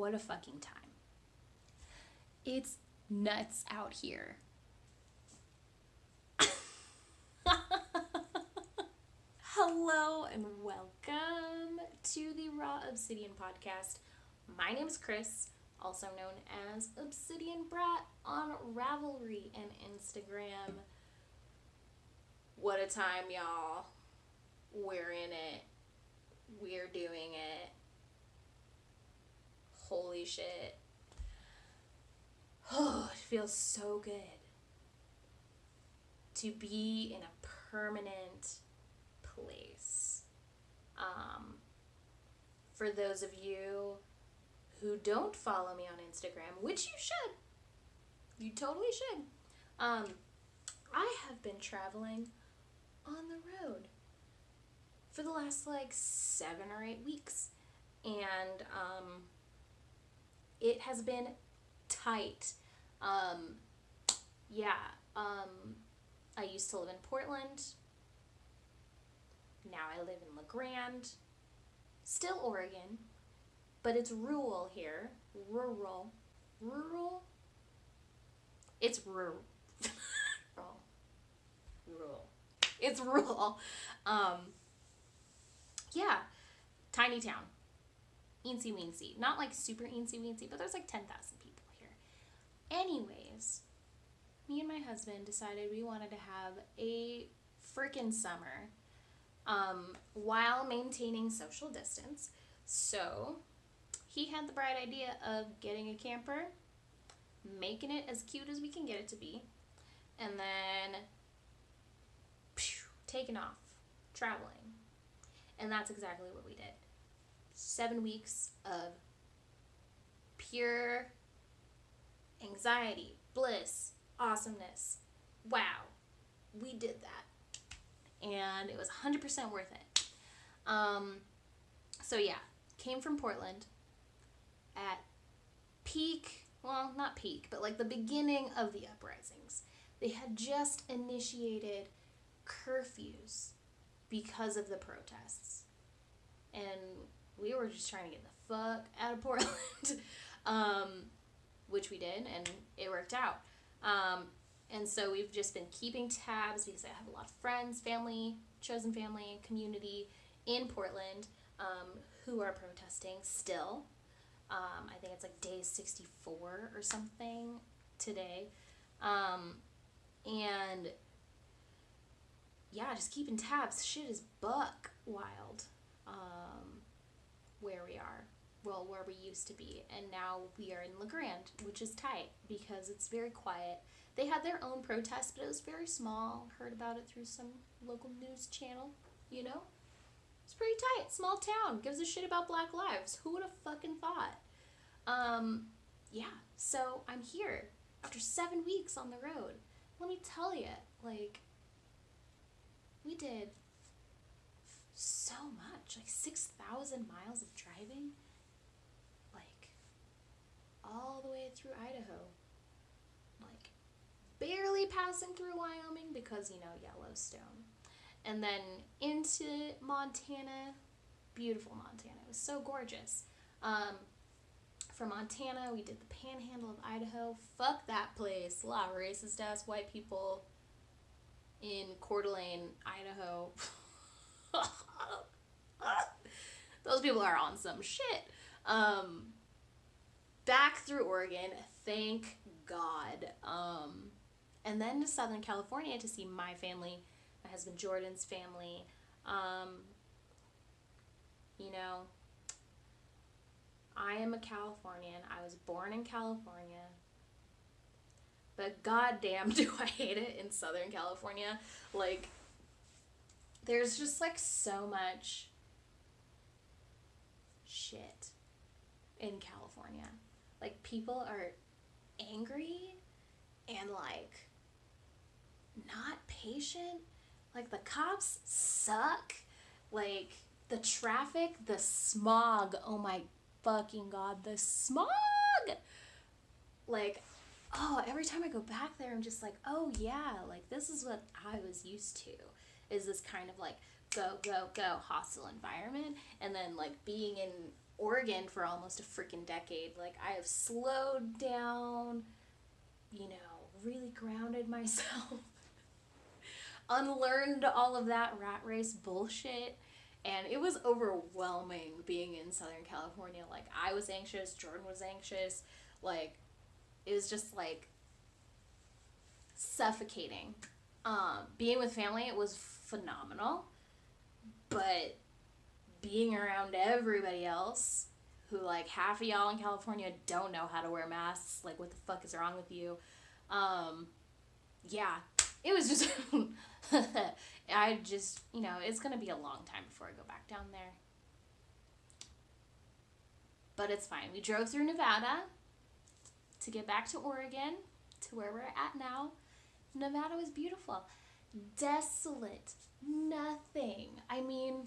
what a fucking time. It's nuts out here. Hello and welcome to the Raw Obsidian podcast. My name is Kris, also known as Obsidian Brat on Ravelry and Instagram. What a time, y'all. We're in it. We're doing it. Holy shit. Oh, it feels so good to be in a permanent place. For those of you who don't follow me on Instagram, which you should, you totally should, I have been traveling on the road for the last 7 or 8 weeks, and it has been tight. I used to live in Portland. Now I live in LeGrand. Still Oregon, but it's rural here. Rural. It's rural. Rural. It's rural. Tiny town. Eensy weensy. Not super eensy weensy, but there's 10,000 people here. Anyways, me and my husband decided we wanted to have a frickin' summer while maintaining social distance. So he had the bright idea of getting a camper, making it as cute as we can get it to be, and then taking off, traveling. And that's exactly what we did. 7 weeks of pure anxiety, bliss, awesomeness. Wow, we did that. And it was 100% worth it. Came from Portland at peak, well, not peak, but the beginning of the uprisings. They had just initiated curfews because of the protests. And we were just trying to get the fuck out of Portland, which we did, and it worked out. And so we've just been keeping tabs because I have a lot of friends, family, chosen family, community in Portland who are protesting still. I think it's day 64 or something today. Just keeping tabs. Shit is buck wild where we are. Well, where we used to be. And now we are in LeGrand, which is tight because it's very quiet. They had their own protest, but it was very small. Heard about it through some local news channel, It's pretty tight. Small town. Gives a shit about Black lives. Who would have fucking thought? So I'm here after 7 weeks on the road. Let me tell you, we did so much. 6,000 miles of driving. All the way through Idaho. Barely passing through Wyoming because, Yellowstone. And then into Montana. Beautiful Montana. It was so gorgeous. From Montana, we did the panhandle of Idaho. Fuck that place. A lot of racist ass white people in Coeur d'Alene, Idaho. Those people are on some shit. Back through Oregon, thank God. And then to Southern California to see my family, my husband Jordan's family. I am a Californian. I was born in California. But goddamn do I hate it in Southern California. There's just so much shit in California. People are angry and not patient. The cops suck. The traffic, the smog. Oh my fucking God, the smog. Every time I go back there, I'm just oh yeah, this is what I was used to. Is this kind of go, go, go hostile environment. And then being in Oregon for almost a freaking decade. Like, I have slowed down, you know, really grounded myself, unlearned all of that rat race bullshit. And it was overwhelming being in Southern California. Like, I was anxious, Jordan was anxious. Like, it was just, like, suffocating. Being with family, it was phenomenal. But being around everybody else, who, like, half of y'all in California don't know how to wear masks. Like, what the fuck is wrong with you? Yeah, it was just... I just, you know, it's going to be a long time before I go back down there. But it's fine. We drove through Nevada to get back to Oregon, to where we're at now. Nevada was beautiful. Desolate. Nothing. I mean,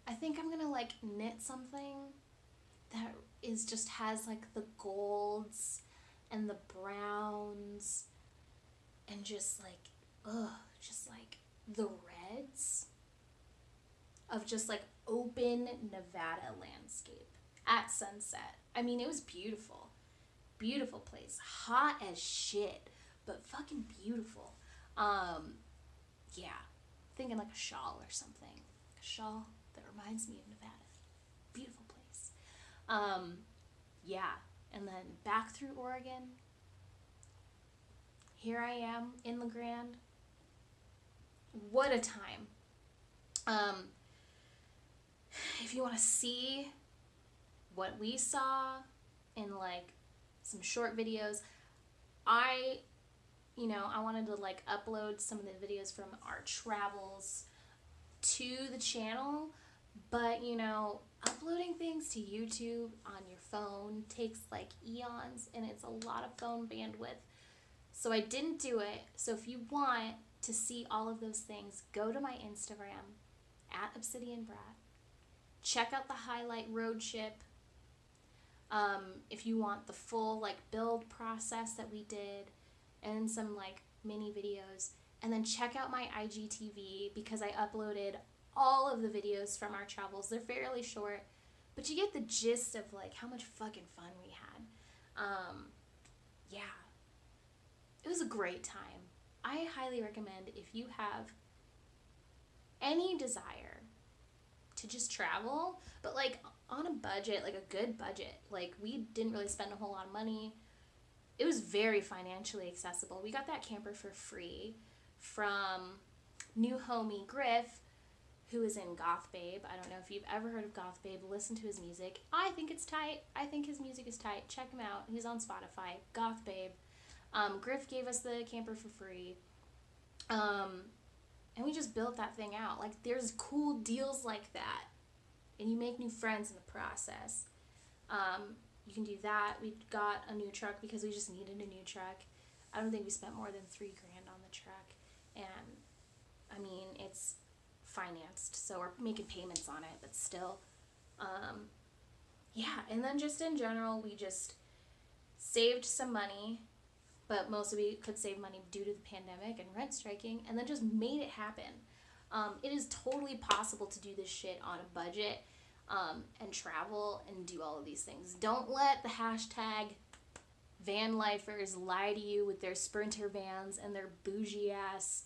I think I'm going to, like, knit something that is just has, like, the golds and the browns and just, like, just like the reds of just like open Nevada landscape at sunset. I mean, it was beautiful. Beautiful place. Hot as shit, but fucking beautiful. Yeah. Thinking like a shawl or something. A shawl that reminds me of Nevada. Beautiful place. Yeah. And then back through Oregon. Here I am in La Grande. What a time. If you want to see what we saw in like some short videos, I wanted to like upload some of the videos from our travels to the channel, but you know, uploading things to YouTube on your phone takes like eons and it's a lot of phone bandwidth. So I didn't do it. So if you want to see all of those things, go to my Instagram at Obsidian Brat. Check out the highlight road trip. If you want the full like build process that we did and some like mini videos, and then check out my IGTV because I uploaded all of the videos from our travels. They're fairly short, but you get the gist of like how much fucking fun we had. Yeah. It was a great time. I highly recommend if you have any desire to just travel, but like on a budget, like a good budget. Like we didn't really spend a whole lot of money. It was very financially accessible. We got that camper for free from new homie Griff, who is in Goth Babe. I don't know if you've ever heard of Goth Babe. Listen to his music. I think it's tight. I think his music is tight. Check him out. He's on Spotify. Goth Babe. Griff gave us the camper for free. And we just built that thing out. Like, there's cool deals like that. And you make new friends in the process. You can do that. We got a new truck because we just needed a new truck. I don't think we spent more than $3,000 on the truck. And, I mean, it's financed, so we're making payments on it, but still. Yeah, and then just in general, we just saved some money, but most of it could save money due to the pandemic and rent striking, and then just made it happen. It is totally possible to do this shit on a budget and travel and do all of these things. Don't let the hashtag van lifers lie to you with their Sprinter vans and their bougie ass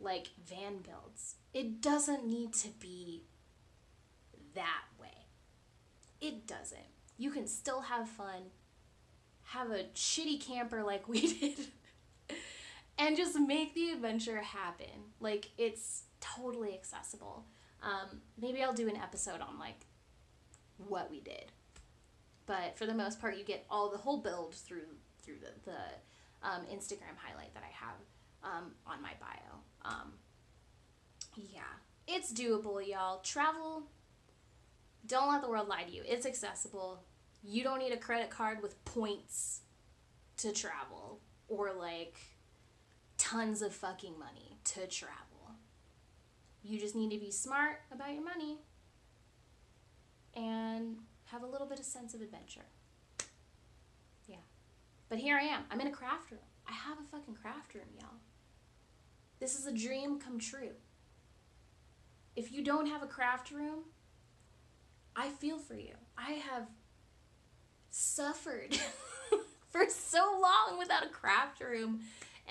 like van builds. It doesn't need to be that way. It doesn't. You can still have fun, have a shitty camper like we did, and just make the adventure happen. Like, it's totally accessible. Maybe I'll do an episode on like what we did, but for the most part, you get all the whole build through the Instagram highlight that I have on my bio. Yeah, it's doable, y'all. Travel. Don't let the world lie to you. It's accessible. You don't need a credit card with points to travel or like tons of fucking money to travel. You just need to be smart about your money and have a little bit of sense of adventure. Yeah. But here I am. I'm in a craft room. I have a fucking craft room, y'all. This is a dream come true. If you don't have a craft room, I feel for you. I have suffered for so long without a craft room,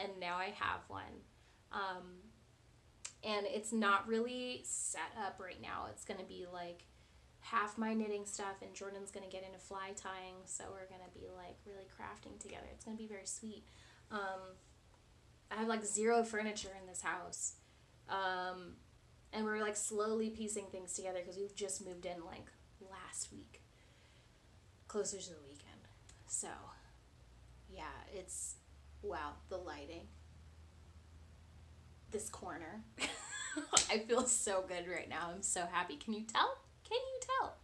and now I have one. And it's not really set up right now. It's going to be like half my knitting stuff, and Jordan's going to get into fly tying, so we're going to be like really crafting together. It's going to be very sweet. I have like zero furniture in this house. And we're like slowly piecing things together because we've just moved in like last week, closer to the weekend. So yeah, it's, wow, the lighting, this corner. I feel so good right now. I'm so happy. Can you tell? Can you tell?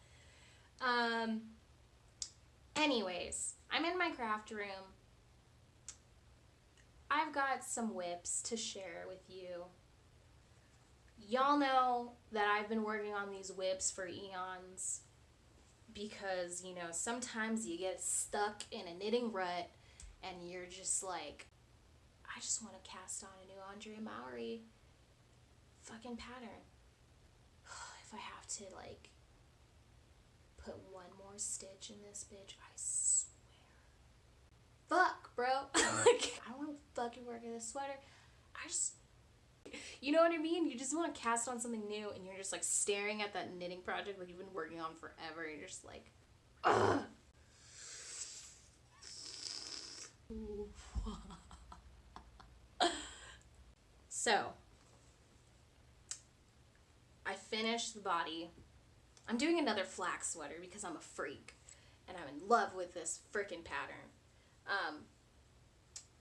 Anyways, I'm in my craft room. I've got some whips to share with you. Y'all know that I've been working on these whips for eons because, you know, sometimes you get stuck in a knitting rut and you're just like, I just want to cast on a new Andre Mowry fucking pattern. If I have to, like, put one more stitch in this bitch, I swear. Fuck, bro. Like, I don't want to fucking work in this sweater. I just, you know what I mean? You just want to cast on something new, and you're just, like, staring at that knitting project that you've been working on forever, and you're just like, ugh. So, I finished the body. I'm doing another flax sweater because I'm a freak, and I'm in love with this freaking pattern.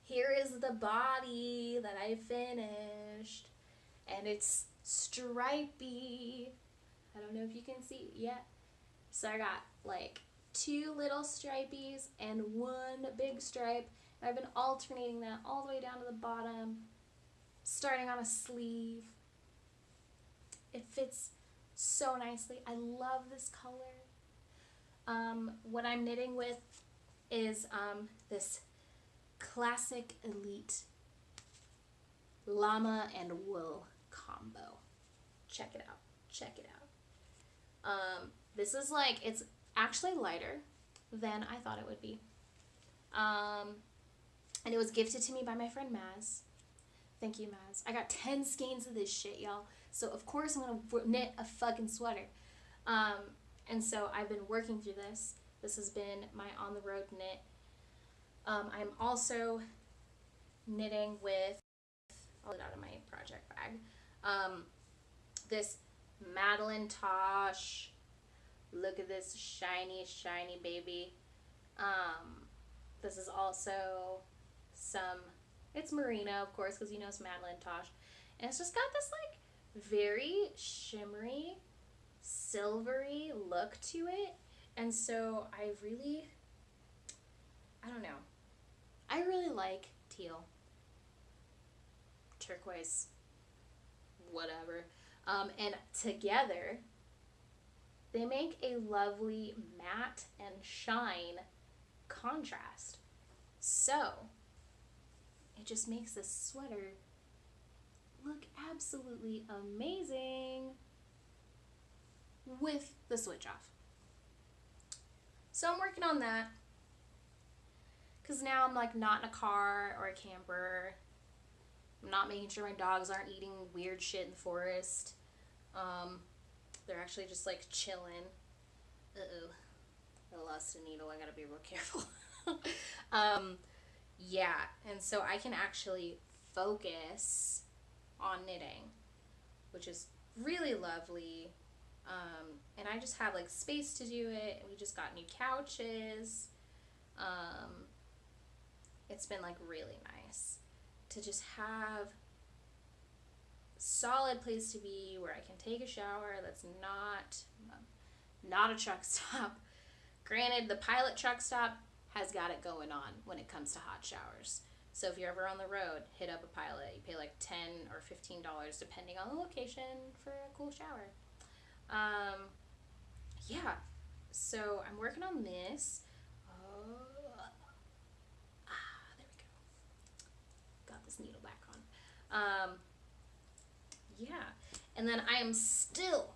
Here is the body that I finished, and it's stripy. I don't know if you can see it yet. So I got like 2 little stripies and 1 big stripe. And I've been alternating that all the way down to the bottom, starting on a sleeve. It fits so nicely. I love this color. What I'm knitting with is this classic elite llama and wool combo. Check it out. Check it out. This is like, it's actually lighter than I thought it would be. And it was gifted to me by my friend Maz. Thank you, Maz. I got 10 skeins of this shit, y'all. So of course I'm gonna knit a fucking sweater. And so I've been working through this. This has been my on the road knit. I'm also knitting with, I'll get out of my project bag, this Madeline Tosh. Look at this shiny, shiny baby. This is also some, it's merino, of course, because you know it's Madeline Tosh. And it's just got this like very shimmery, silvery look to it. And so I don't know. I really like teal, turquoise, whatever. And together, they make a lovely matte and shine contrast. So, it just makes this sweater look absolutely amazing with the switch off. So I'm working on that because now I'm like not in a car or a camper. I'm not making sure my dogs aren't eating weird shit in the forest. They're actually just like chilling. Uh-oh. I lost a needle. I gotta be real careful. Yeah, and so I can actually focus on knitting, which is really lovely. And I just have like space to do it. We just got new couches. It's been like really nice to just have solid place to be where I can take a shower that's not a truck stop. Granted, the Pilot truck stop has got it going on when it comes to hot showers. So if you're ever on the road, hit up a Pilot. You pay like $10 or $15 depending on the location for a cool shower. Yeah, so I'm working on this. There we go. Got this needle back on. Yeah, and then I am still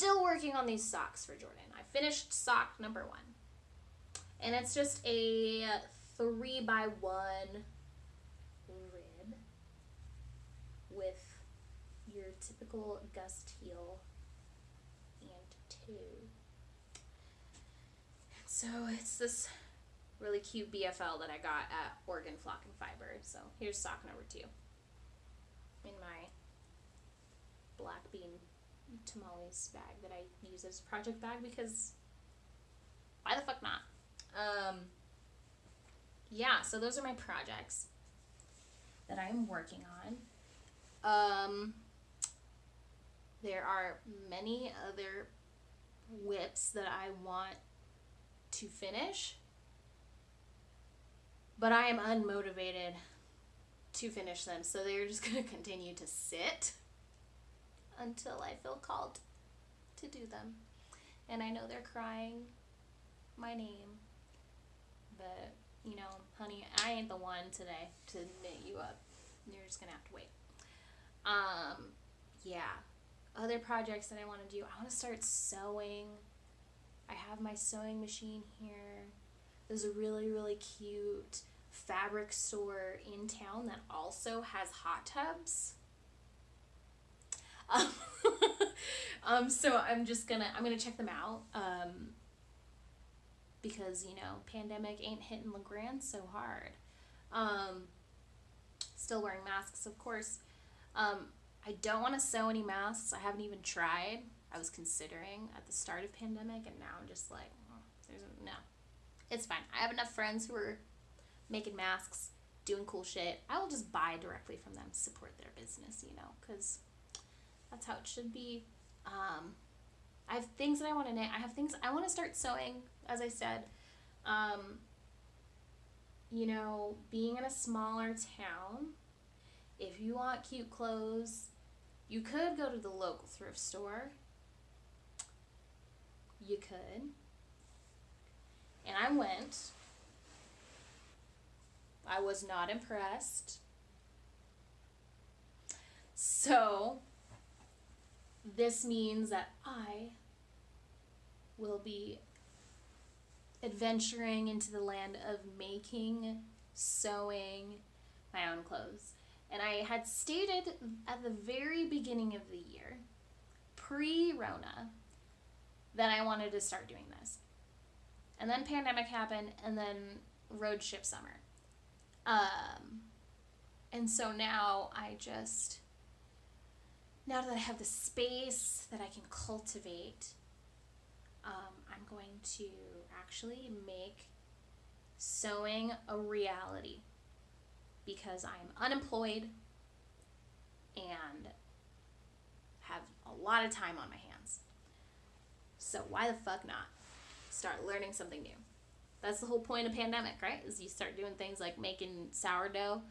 still working on these socks for Jordan. I finished sock number 1. And it's just a 3x1 rib with your typical gust heel and toe. So it's this really cute BFL that I got at Oregon Flock and Fiber. So here's sock number 2 in my black bean tamales bag that I use as a project bag because why the fuck not? Yeah, so those are my projects that I am working on. There are many other whips that I want to finish, but I am unmotivated to finish them, so they're just going to continue to sit until I feel called to do them. And I know they're crying my name, but, you know, honey, I ain't the one today to knit you up. You're just going to have to wait. Yeah. Other projects that I want to do, I want to start sewing. I have my sewing machine here. There's a really, really cute fabric store in town that also has hot tubs. So I'm gonna check them out. Because, you know, pandemic ain't hitting LeGrand so hard. Still wearing masks, of course. I don't want to sew any masks. I haven't even tried. I was considering at the start of pandemic, and now I'm just like, no. It's fine. I have enough friends who are making masks, doing cool shit. I will just buy directly from them, support their business, you know, because that's how it should be. I have things that I want to knit. I want to start sewing, as I said. You know, being in a smaller town, if you want cute clothes, you could go to the local thrift store. You could. And I went. I was not impressed. So, this means that I will be adventuring into the land of making, sewing my own clothes. And I had stated at the very beginning of the year, pre-Rona, that I wanted to start doing this. And then pandemic happened, and then road ship summer. And so now now that I have the space that I can cultivate, I'm going to actually make sewing a reality because I'm unemployed and have a lot of time on my hands. So why the fuck not start learning something new? That's the whole point of pandemic, right? Is you start doing things like making sourdough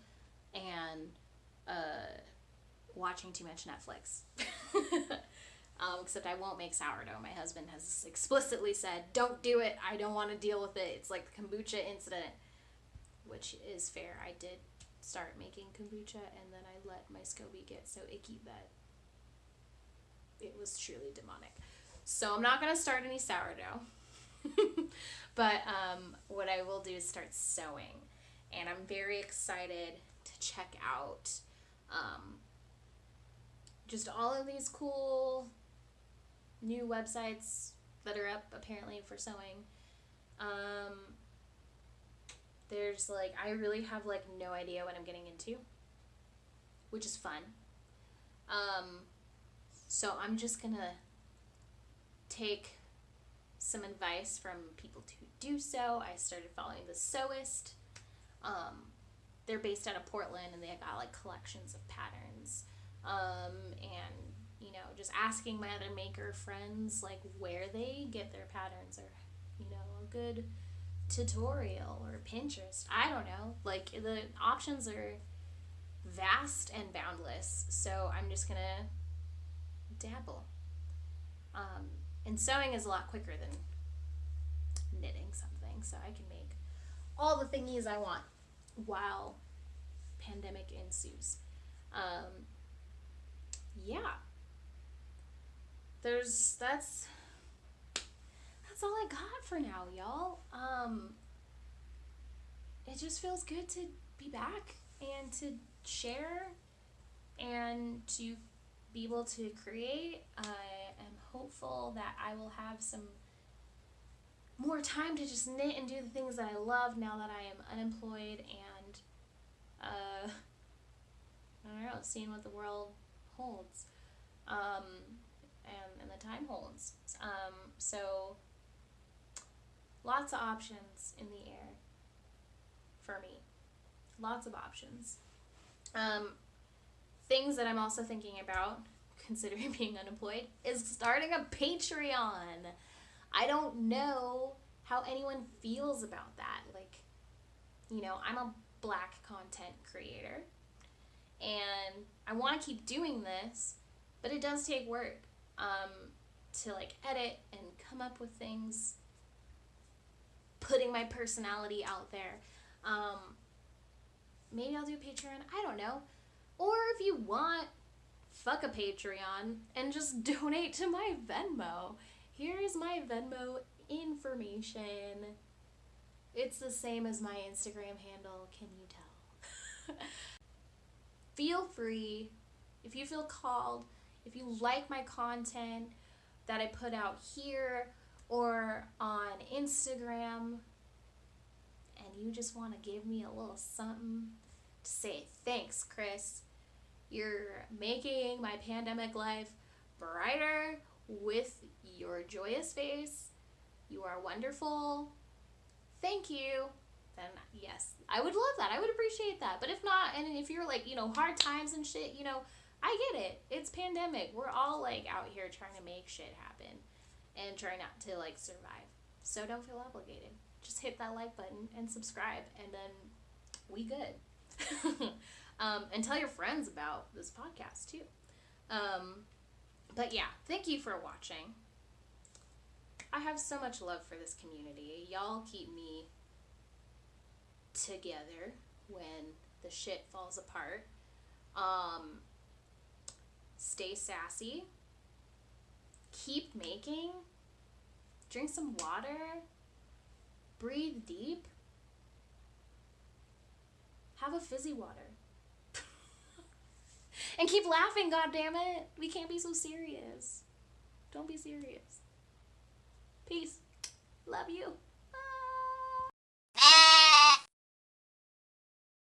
and watching too much Netflix. Except I won't make sourdough. My husband has explicitly said, don't do it. I don't want to deal with it. It's like the kombucha incident, which is fair. I did start making kombucha, and then I let my SCOBY get so icky that it was truly demonic. So I'm not going to start any sourdough. But what I will do is start sewing. And I'm very excited to check out just all of these cool new websites that are up apparently for sewing. There's I really have no idea what I'm getting into, which is fun. So I'm just gonna take some advice from people who do so. I started following the Sewist. They're based out of Portland, and they got collections of patterns. And just asking my other maker friends where they get their patterns, or a good tutorial, or Pinterest. I don't know. The options are vast and boundless. So I'm just gonna dabble. And sewing is a lot quicker than knitting something, so I can make all the thingies I want while pandemic ensues. Yeah. that's all I got for now, y'all. It just feels good to be back and to share and to be able to create. I am hopeful that I will have some more time to just knit and do the things that I love now that I am unemployed and I don't know, seeing what the world holds and the time holds. So lots of options in the air for me. Lots of options. Things that I'm also thinking about, considering being unemployed, is starting a Patreon. I don't know how anyone feels about that. Like, you know, I'm a Black content creator, and I want to keep doing this, but it does take work to like edit and come up with things, putting my personality out there. Maybe I'll do a Patreon. I don't know. Or if you want, fuck a Patreon and just donate to my Venmo. Here is my Venmo information. It's the same as my Instagram handle. Can you tell? Feel free, if you feel called, if you like my content that I put out here or on Instagram, and you just want to give me a little something to say thanks, Kris. You're making my pandemic life brighter with your joyous face. You are wonderful. Thank you. Then yes, I would love that. I would appreciate that. But if not, and if you're like, you know, hard times and shit, you know, I get it. It's pandemic. We're all like out here trying to make shit happen and try not to like survive. So don't feel obligated. Just hit that like button and subscribe, and then we good. And tell your friends about this podcast too. But yeah, thank you for watching. I have so much love for this community. Y'all keep me together when the shit falls apart. Stay sassy. Keep making. Drink some water. Breathe deep. Have a fizzy water. And keep laughing, goddammit. We can't be so serious. Don't be serious. Peace.